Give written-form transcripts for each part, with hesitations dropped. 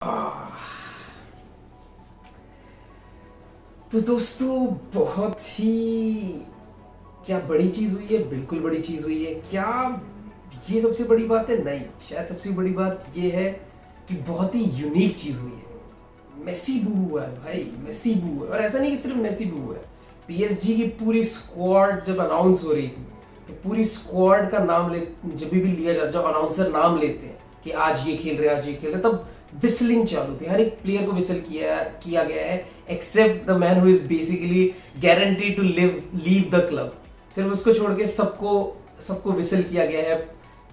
आह, तो दोस्तों बहुत ही क्या बड़ी चीज़ हुई है। बिल्कुल बड़ी चीज़ हुई है। क्या ये सबसे बड़ी बात है? नहीं, शायद सबसे बड़ी बात ये है कि बहुत ही यूनिक चीज़ हुई है। मेसी बू हुआ है भाई, मेसी बू हुआ है। और ऐसा नहीं कि सिर्फ मेसी बू हुआ है, पीएसजी की पूरी स्क्वाड जब अनाउंस हो रही थी तो पूरी स्क्वाड का नाम ले, जब भी लिया जाता, जब अनाउंसर नाम लेते हैं कि आज ये खेल रहे हैं, आज ये खेल रहे हैं, तब विस्लिंग चालू थी। हर एक प्लेयर को विसल किया गया है except the man who is basically guarantee to leave the club. सिर्फ उसको छोड़ के सबको सबको विसल किया गया है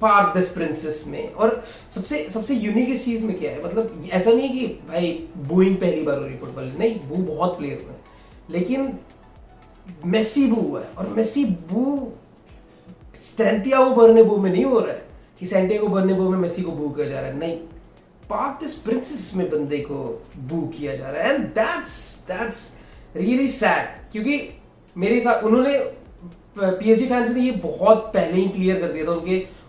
पार्क दिस प्रिंसेस में। और सबसे सबसे यूनिक इस चीज में क्या है, मतलब ऐसा नहीं है कि भाई बूइंग पहली बार हो रही फुटबॉल में, नहीं, बू बहुत प्लेयर हुए हैं, लेकिन मेसी बू हुआ है। और मेसी बू सैंटियागो बर्नाब्यू में नहीं हो रहा है कि सैंटियागो बर्नाब्यू में मेसी को बू किया जा रहा है, नहीं, पार्क दिस प्रिंसेस में बंदे को बू किया जा रहा है। एंड दैट्स रियली सैड, क्योंकि मेरे साथ उन्होंने पीएसजी फैंस ने ये बहुत पहले ही क्लियर कर दिया था।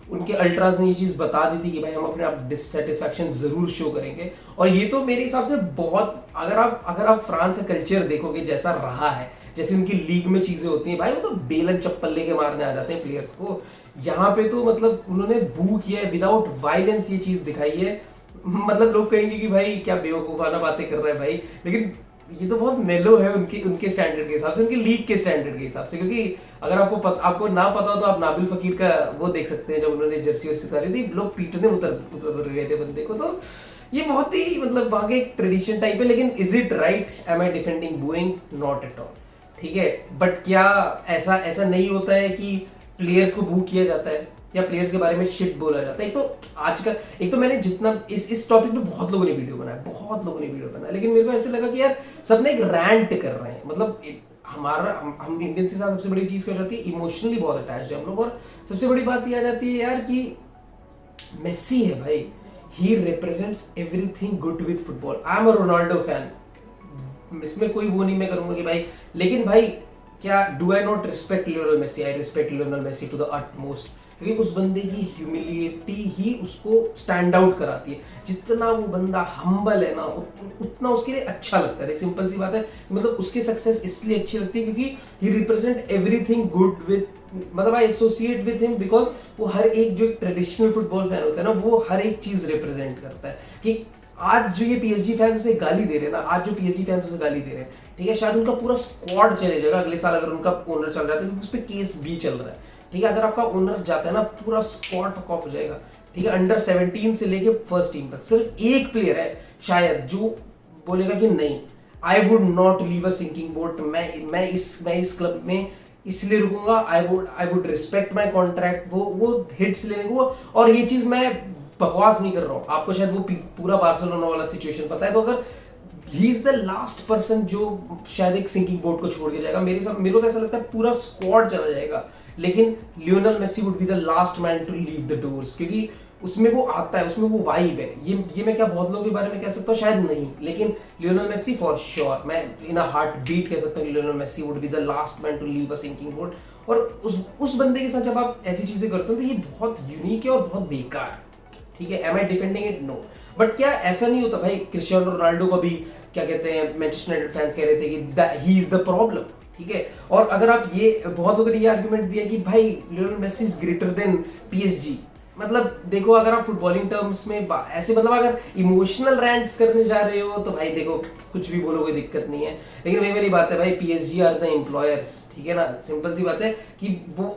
उनके अल्ट्रास ने ये चीज़ बता दी थी कि भाई हम अपने आप डिससेटिस्फैक्शन जरूर शो करेंगे। और ये तो मेरे हिसाब से बहुत, अगर आप फ्रांस का कल्चर देखोगे जैसा रहा है, जैसे उनकी लीग में चीजें होती हैं भाई, वो तो बेलन चप्पल लेके मारने आ जाते हैं प्लेयर्स को। यहाँ पे तो मतलब उन्होंने बू किया है विदाउट वायलेंस, ये चीज दिखाई है। मतलब लोग कहेंगे कि भाई क्या बेवकूफाना बातें कर रहा है भाई, लेकिन ये तो बहुत मेलो है उनके स्टैंडर्ड के हिसाब से, उनकी लीग के स्टैंडर्ड के हिसाब से। क्योंकि अगर आपको ना पता हो तो आप नाबिल फकीर का वो देख सकते हैं, जब उन्होंने जर्सी वर्सी उतारी थी, लोग पीटने उतर गए थे बंदे को। तो ये बहुत ही मतलब वहां के एक ट्रेडिशन टाइप है। लेकिन is it right? Am I defending booing? Not at all, ठीक है। बट क्या ऐसा नहीं होता है कि प्लेयर्स को बू किया जाता है या प्लेयर्स के बारे में शिट बोला जाता है? एक तो मैंने जितना इस टॉपिक पे बहुत लोगों ने वीडियो बनाया, लेकिन मेरे को ऐसे लगा कि यार सब ना एक रैंट कर रहे हैं। मतलब हम इंडियंस के साथ सबसे बड़ी चीज कर जाती है, इमोशनली बहुत अटैच है हम लोग। और सबसे बड़ी बात ये आ जाती है यार कि मेसी है भाई, ही represents everything good with football. I am a Ronaldo fan, इसमें कोई वो नहीं मैं करूंगा कि भाई, लेकिन भाई क्या do I not respect Lionel Messi? I respect Lionel Messi to the utmost, क्योंकि उस बंदे की ह्यूमिलिटी ही उसको स्टैंड आउट कराती है। जितना वो बंदा हम्बल है ना, उतना उसके लिए अच्छा लगता है। सिंपल सी बात है, मतलब उसकी सक्सेस इसलिए अच्छी लगती है क्योंकि ही रिप्रेजेंट एवरीथिंग गुड विद, मतलब आई एसोसिएट विद हिम बिकॉज वो हर एक जो ट्रेडिशनल फुटबॉल फैन होता है ना, वो हर एक चीज रिप्रेजेंट करता है। कि आज जो ये पीएसजी फैंस उसे गाली दे रहे हैं ना, आज जो पीएसजी फैंस उसे गाली दे रहे हैं, ठीक है, शायद उनका पूरा स्क्वाड चले जाएगा अगले साल अगर उनका ओनर चल रहा है, क्योंकि उस पर केस भी चल रहा है, ठीक है। अगर आपका ओनर जाता है ना, पूरा स्क्वाड फक ऑफ हो जाएगा, ठीक है। अंडर 17 से लेके फर्स्ट टीम तक सिर्फ एक प्लेयर है शायद जो बोलेगा कि नहीं, I would not leave a sinking boat, मैं इस क्लब में इसलिए रुकूंगा, I would respect my contract. वो हिट्स लेने को, और ये चीज मैं बकवास नहीं कर रहा हूँ, आपको शायद वो पूरा बार्सिलोना वाला सिचुएशन पता है। तो अगर he is the last person जो शायद एक सिंकिंग बोट को छोड़ के जाएगा, मेरे को तो ऐसा लगता है पूरा स्क्वाड चला जाएगा, लेकिन Lionel Messi would be the last man to leave the doors, क्योंकि उसमें वो आता है, उसमें वो वाइब है। ये मैं क्या बहुत लोगों के बारे में कह सकता हूँ? शायद नहीं, लेकिन लियोनेल मेसी फॉर श्योर, मैं इन अ हार्ट बीट कह सकता हूँ कि Lionel Messi would be the last man to leave a sinking boat. और उस बंदे के साथ जब आप ऐसी चीजें करते हो तो ये बहुत यूनिक है और बहुत बेकार, ठीक है। Am I defending it? No. But क्या ऐसा नहीं होता भाई, क्रिस्टियानो रोनाल्डो को भी क्या कहते हैं मैनचेस्टर यूनाइटेड फैंस कह रहे थे कि ही इज द प्रॉब्लम, ठीक है। और अगर आप ये, बहुत लोगों ने ये आर्गुमेंट दिया कि भाई Lionel Messi is greater than PSG. मतलब देखो, अगर आप फुटबॉलिंग टर्म्स में ऐसे, मतलब अगर इमोशनल रैंट्स करने जा रहे हो तो भाई देखो, कुछ भी बोलो कोई दिक्कत नहीं है, लेकिन वही वाली बात है भाई, पीएसजी आर द एम्प्लॉयर्स, ठीक है ना। सिंपल सी बात है कि वो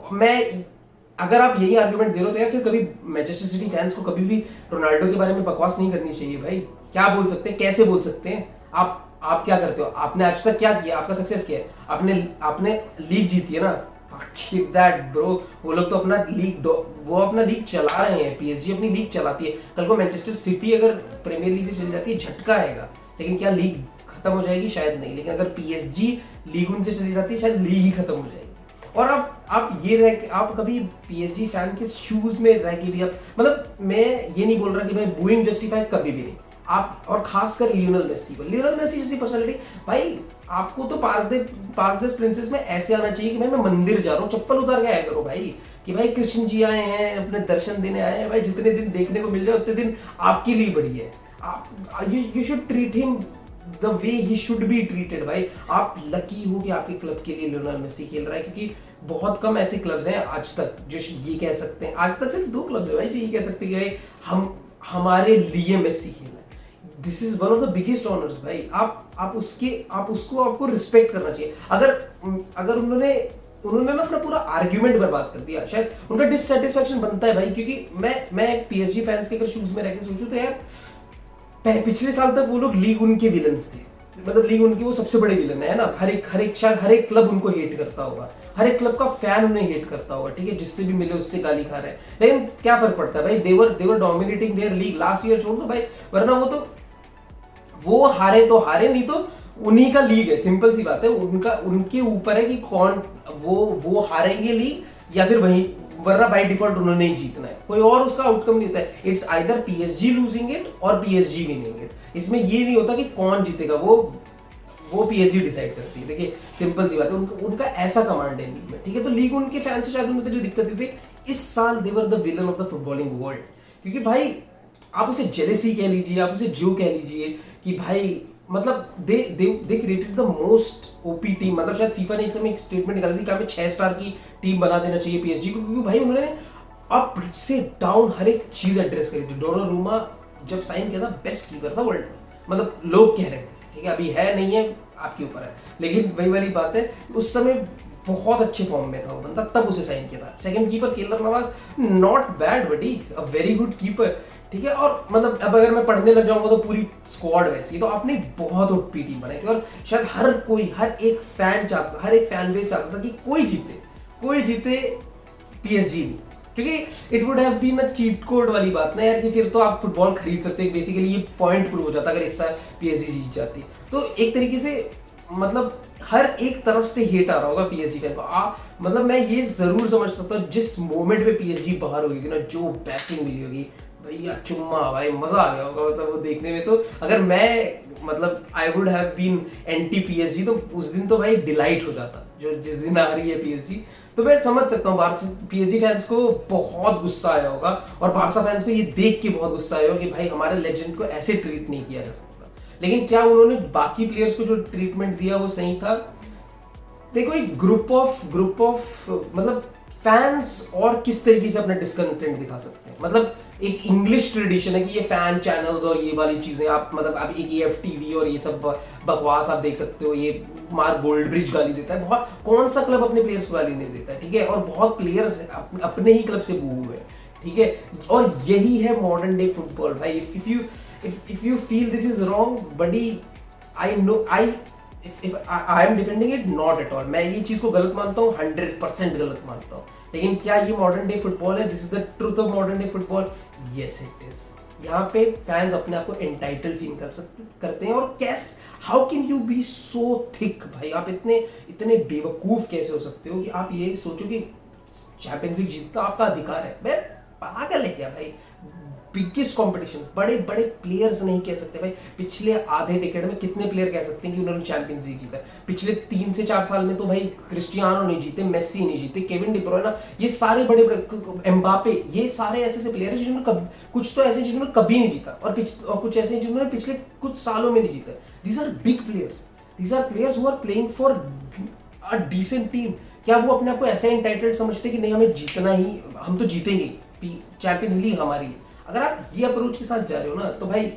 अगर आप यही आर्गुमेंट दे रहे हो तो यार फिर कभी मैनचेस्टर सिटी फैंस को कभी भी रोनाल्डो के बारे में बकवास नहीं करनी चाहिए भाई। क्या बोल सकते हैं, कैसे बोल सकते हैं? आप क्या करते हो? आपने आज तक क्या किया? आपका सक्सेस क्या है? आपने लीग जीती है ना, fuck that bro। वो लोग तो अपना लीग चला रहे हैं, पीएसजी अपनी लीग चलाती है। कल को मैनचेस्टर सिटी अगर प्रीमियर लीग से चली जाती है, झटका आएगा, लेकिन क्या लीग खत्म हो जाएगी? शायद नहीं। लेकिन अगर पीएसजी लीग उनसे चली जाती है, शायद लीग ही खत्म हो जाएगी। और आप कभी पीएसजी फैन के शूज में रह के भी, आप मतलब, मैं ये नहीं बोल रहा कि भाई बूइंग जस्टिफाई कभी भी नहीं आप, और खासकर लियोनेल मेसी जैसी पर्सनालिटी भाई, आपको तो पार्क दिस प्रिंसेस में ऐसे आना चाहिए कि भाई मैं मंदिर जा रहा हूँ, चप्पल उतार के आया करो भाई, कि भाई कृष्ण जी आए हैं, अपने दर्शन देने आए हैं भाई, जितने दिन देखने को मिल जाए उतने दिन आपके लिए बढ़िया है। You should treat him the way he should be treated भाई। आप लकी हो कि आपके क्लब के लिए लियोनेल मेसी खेल रहा है, क्योंकि बहुत कम ऐसे क्लब्स हैं आज तक जो ये कह सकते हैं, आज तक सिर्फ 2 क्लब्स हैं भाई जो ये कह सकते हैं कि भाई हम हमारे लिए मेसी खेला है। This is one of the biggest honours भाई। आप उसको आपको रिस्पेक्ट करना चाहिए। अगर उन्होंने ना अपना पूरा आर्ग्यूमेंट बर्बाद कर दिया, शायद उनका डिससेटिस्फैक्शन बनता है भाई, क्योंकि मैं एक पीएसजी फैंस के अगर शूज में रह के सोचूं तो यार पिछले साल तक वो लोग लीग उनके विलन्स थे, मतलब लीग उनके वो सबसे बड़े विलन है ना। शायद हर एक क्लब उनको हेट करता होगा, हर एक क्लब का फैन उन्हें हेट करता होगा, ठीक है, जिससे भी मिले उससे गाली खा रहे हैं। लेकिन क्या फर्क पड़ता है भाई, they were dominating their league last year, छोड़ दो भाई, वरना वो हारे तो हारे, नहीं तो उन्हीं का लीग है, सिंपल सी बात है। उनके ऊपर है कि कौन वो हारेंगे लीग या फिर वही, वरना बाय डिफॉल्ट उन्होंने ही जीतना है, कोई और उसका आउटकम नहीं होता है। It's either PSG losing it और पीएसजी विनिंग इट। इसमें ये नहीं होता कि कौन जीतेगा, वो पीएसजी डिसाइड करती है। देखिए सिंपल सी बात है, उनका ऐसा कमांड है लीग में, ठीक है। तो लीग उनके फैंस से शायद उनको इतनी दिक्कत थी। इस साल they were the villain of the footballing world, क्योंकि भाई आप उसे जेलेसी कह लीजिए, आप उसे जो कह लीजिए कि भाई मतलब they created the most OP team. मतलब शायद फीफा ने एक समय एक स्टेटमेंट निकाली थी कि हमें 6 स्टार की टीम बना देना चाहिए पीएसजी को, क्योंकि भाई उन्होंने अप से डाउन हर एक चीज एड्रेस करी थी। डोनारूमा जब साइन किया था बेस्ट कीपर था वर्ल्ड में, मतलब लोग कह रहे थे, ठीक है, अभी है नहीं है आपके ऊपर है, लेकिन वही वाली बात है, उस समय बहुत अच्छे फॉर्म में था वो बंदा, तब उसे साइन किया था। Second keeper Keylor Navas, not bad buddy, a very good keeper, ठीक है। और मतलब अब अगर मैं पढ़ने लग जाऊंगा तो पूरी स्क्वाड वैसी, तो आपने बहुत ओपी टीम बनाई थी। और शायद हर एक फैन बेस चाहता था कि कोई जीते पीएसजी नहीं, क्योंकि it would have been a cheat code वाली बात ना यार, कि फिर तो आप फुटबॉल खरीद सकते हैं, बेसिकली ये पॉइंट प्रूव हो जाता अगर इस साल पीएसजी जीत जाती। तो एक तरीके से मतलब हर एक तरफ से हेट आ रहा होगा पीएसजी फैन को। मतलब मैं ये जरूर समझ सकता हूँ जिस मोमेंट पे पीएसजी बाहर होगी ना, जो बैटिंग मिली होगी भैया, चुम्मा भाई, मजा आ गया होगा मतलब वो देखने में। तो अगर मैं मतलब I would have been anti PSG, तो उस दिन तो भाई डिलाइट हो जाता जो जिस दिन आ रही है पीएसजी। तो मैं समझ सकता हूँ पीएसजी फैंस को बहुत गुस्सा आया होगा, और बारसा फैंस को ये देख के बहुत गुस्सा आया होगा कि भाई हमारे लेजेंड को ऐसे ट्रीट नहीं किया जा सकता। लेकिन क्या उन्होंने बाकी प्लेयर्स को जो ट्रीटमेंट दिया वो सही था? देखो एक ग्रुप ऑफ मतलब फैंस और किस तरीके से अपना डिस्कंटेंट दिखा सकते हैं। मतलब एक इंग्लिश ट्रेडिशन है कि ये फैन चैनल्स और ये वाली चीजें आप मतलब अब एक EFTV और ये सब बकवास आप देख सकते हो। ये मार्क गोल्डब्रिज गाली देता है, बहुत कौन सा क्लब अपने प्लेयर्स को गाली नहीं देता है, ठीक है। और बहुत प्लेयर्स अपने ही क्लब से बू हुए, ठीक है। और यही है मॉडर्न डे फुटबॉल भाई। if you feel this is wrong buddy, I know if I am defending it, not at all। मैं ये चीज को गलत मानता हूँ, 100% गलत मानता हूँ। लेकिन क्या ये मॉडर्न डे फुटबॉल है? This is the truth of modern day football. Yes it is. यहाँ पे फैंस अपने आप को एंटाइटल फील करते हैं। और how can you be so thick भाई, आप इतने बेवकूफ कैसे हो सकते हो कि आप ये सोचो कि चैंपियंस लीग जीतना आपका अधिकार है? मैं पागल है क्या भाई? बिगेस्ट कंपटीशन, बड़े बड़े प्लेयर्स नहीं कह सकते भाई। पिछले आधे डिकेड में कितने प्लेयर कह सकते हैं कि उन्होंने चैंपियंस लीग जीता? पिछले 3 से 4 साल में तो भाई क्रिस्टियानो नहीं जीते, मेसी नहीं जीते, केविन डी ब्रुयना, ये सारे बड़े एम्बापे, ये सारे ऐसे प्लेयर हैं जिन्होंने कुछ तो ऐसे जिन्होंने कभी नहीं जीता, और कुछ ऐसे जिन्होंने पिछले कुछ सालों में नहीं जीता। These are big players, these are players who are playing for a decent team. क्या वो अपने आप को ऐसा एंटाइटल्ड समझते कि नहीं हमें जीतना ही, हम तो जीतेंगे, चैंपियंस लीग हमारी है? अगर आप ये अप्रोच के साथ जा रहे हो ना, तो भाई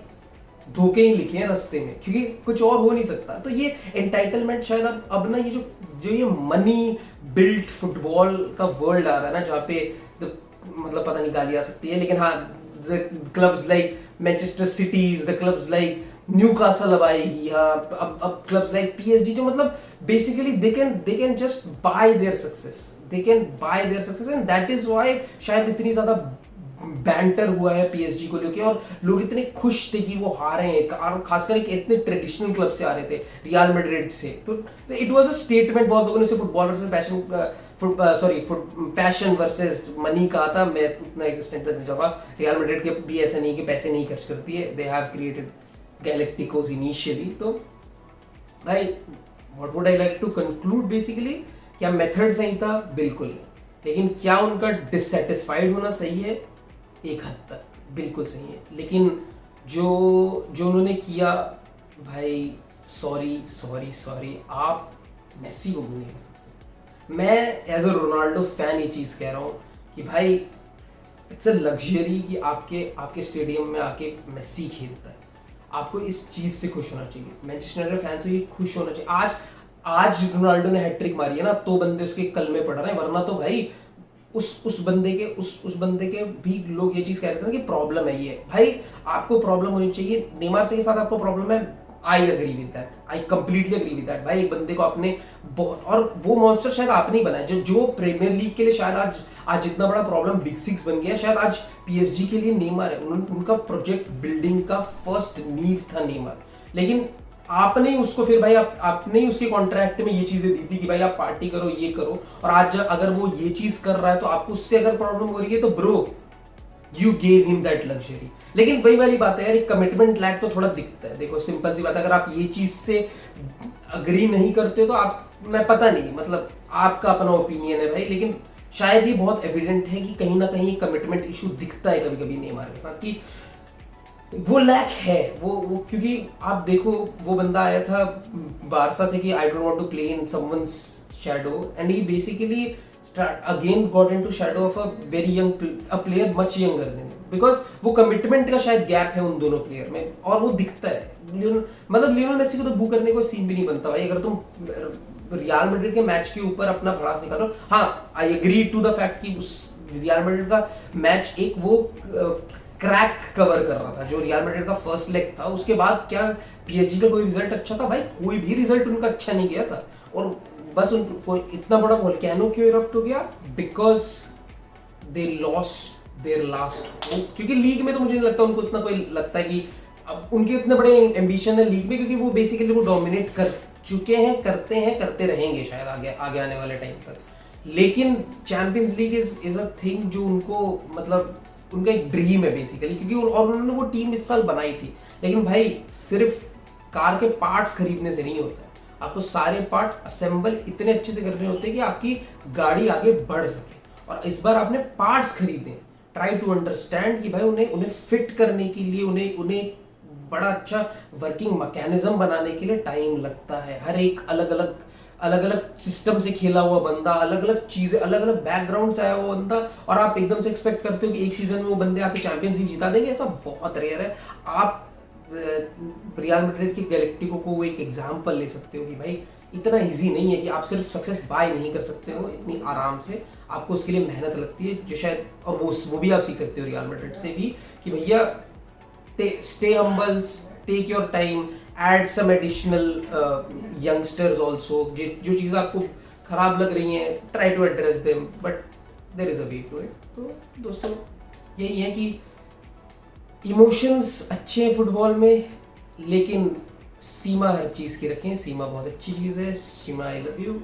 धोखे ही लिखे हैं रास्ते में, क्योंकि कुछ और हो नहीं सकता। तो ये एंटाइटलमेंट शायद अब ना ये जो ये मनी बिल्ट फुटबॉल का वर्ल्ड आ रहा है ना, जहाँ पे मतलब पता नहीं गाली आ सकती है, लेकिन हाँ the clubs like Manchester cities, the clubs like Newcastle अब आएगी, अब क्लब्स लाइक पीएसजी, जो मतलब basically they can just by their success, and that is why शायद इतनी ज्यादा बैंटर हुआ है पीएसजी को लेके, और लोग इतने खुश थे कि वो हारे हैं, और खासकर एक इतने ट्रेडिशनल क्लब से आ रहे थे, रियल मैड्रिड से। तो इट वाज अ स्टेटमेंट। बहुत लोगों ने इसे football versus passion versus money कहा था। मैं उतना एक्सटेंड तक नहीं जाऊंगा। रियल मैड्रिड के भी ऐसा नहीं कि पैसे नहीं खर्च करती है, they have created galacticos initially. तो भाई what would I like to conclude basically, क्या मेथड सही था? बिल्कुल नहीं। लेकिन क्या उनका डिससेटिस्फाइड होना सही है? एक हद तक बिल्कुल सही है। लेकिन जो जो उन्होंने किया, भाई सॉरी सॉरी सॉरी, आप मेसी को भी नहीं कर सकते। मैं एज अ रोनाल्डो फैन ये चीज़ कह रहा हूँ कि भाई इट्स अ लग्जरी कि आपके आपके स्टेडियम में आके मेसी खेलता है। आपको इस चीज़ से खुश होना चाहिए। मैनचेस्टर यूनाइटेड फैंस को ये खुश होना चाहिए। आज आज रोनाल्डो ने हैट्रिक मारी है ना, तो बंदे उसके कल में पड़ रहे हैं, वरना तो भाई उस बंदे के भी लोग ये चीज कह रहे थे ना कि प्रॉब्लम है ये। भाई आपको प्रॉब्लम होनी चाहिए, नेमार से के साथ आपको प्रॉब्लम है, I agree with that, I completely agree with that. भाई एक बंदे को आपने बहुत, और वो मॉन्स्टर शायद आपने ही बनाया, जो प्रीमियर लीग के लिए शायद आज जितना बड़ा प्रॉब्लम बिग सिक्स बन गया, शायद आज पीएसजी के लिए नेमार है। उनका प्रोजेक्ट बिल्डिंग का फर्स्ट नींव था नेमार। लेकिन आपने ही उसको फिर भाई आपने ही उसके कॉन्ट्रैक्ट में ये चीजें दी थी कि भाई आप पार्टी करो, ये करो, और आज अगर वो ये चीज कर रहा है तो आपको उससे अगर प्रॉब्लम हो रही है तो bro you gave him that luxury. लेकिन वही वाली बात है यार, एक कमिटमेंट लैक तो थोड़ा दिखता है। देखो सिंपल सी बात है, अगर आप ये चीज से अग्री नहीं करते हो तो आप, मैं पता नहीं, मतलब आपका अपना ओपिनियन है भाई, लेकिन शायद ये बहुत एविडेंट है कि कहीं ना कहीं कमिटमेंट इशू दिखता है कभी कभी नेमार के साथ, कि वो लैक है वो क्योंकि आप देखो वो बंदा आया था बारसा से कि I don't want to play in someone's shadow, and he basically again got into shadow of a very young player much younger than, because वो कमिटमेंट का शायद गैप है उन दोनों प्लेयर में, और वो दिखता है। मतलब लियोनेल मेसी को तो बू करने को सीन भी नहीं बनता भाई, अगर तुम रियल मैड्रिड के मैच के ऊपर अपना भड़ास निकालो। हाँ, I agree to the fact कि उस रियल मैड्रिड का मैच एक वो क्रैक कवर कर रहा था, जो रियल मैड्रिड का फर्स्ट लेग था। उसके बाद क्या पीएसजी का कोई रिजल्ट अच्छा था? भाई कोई भी रिजल्ट उनका अच्छा नहीं गया था, और बस उनको इतना बड़ा वोल्केनो क्यों इरप्ट हो गया? Because they lost their last hope. क्योंकि लीग में तो मुझे नहीं लगता उनको इतना कोई लगता है कि अब उनके इतने बड़े एम्बिशन है लीग में, क्योंकि वो बेसिकली वो डोमिनेट कर चुके हैं, करते हैं, करते रहेंगे शायद आगे आने वाले टाइम तक। लेकिन champions league is a thing जो उनको, मतलब उनका एक ड्रीम है बेसिकली, क्योंकि और उन्होंने वो टीम इस साल बनाई थी। लेकिन भाई सिर्फ कार के पार्ट्स खरीदने से नहीं होता है, आपको सारे पार्ट असेंबल इतने अच्छे से करने होते हैं कि आपकी गाड़ी आगे बढ़ सके। और इस बार आपने पार्ट्स खरीदे, ट्राई टू अंडरस्टैंड कि भाई उन्हें फिट करने के लिए उन्हें बड़ा अच्छा वर्किंग मैकेनिज्म बनाने के लिए टाइम लगता है। हर एक अलग अलग सिस्टम से खेला हुआ बंदा, अलग अलग चीजें, अलग अलग बैकग्राउंड से आया हुआ बंदा, और आप एकदम से एक्सपेक्ट करते हो कि एक सीजन में वो बंदे आके चैंपियंस जिता देंगे, ऐसा बहुत रेयर है। आप रियल मैड्रिड के गैलेक्टिको को वो एक एग्जांपल ले सकते हो कि भाई इतना इजी नहीं है कि आप सिर्फ सक्सेस बाय नहीं कर सकते हो इतनी आराम से, आपको उसके लिए मेहनत लगती है, जो शायद, और वो भी आप सीख सकते हो रियल मैड्रिड से भी, कि भैया stay humble, take your time, add some additional youngsters also, जो चीज़ आपको खराब लग रही हैं, try to address them, but there is a way to it। तो दोस्तों यही है कि इमोशंस अच्छे हैं फुटबॉल में, लेकिन सीमा हर चीज़ की रखें। सीमा बहुत अच्छी चीज़ है। सीमा, आई लव यू।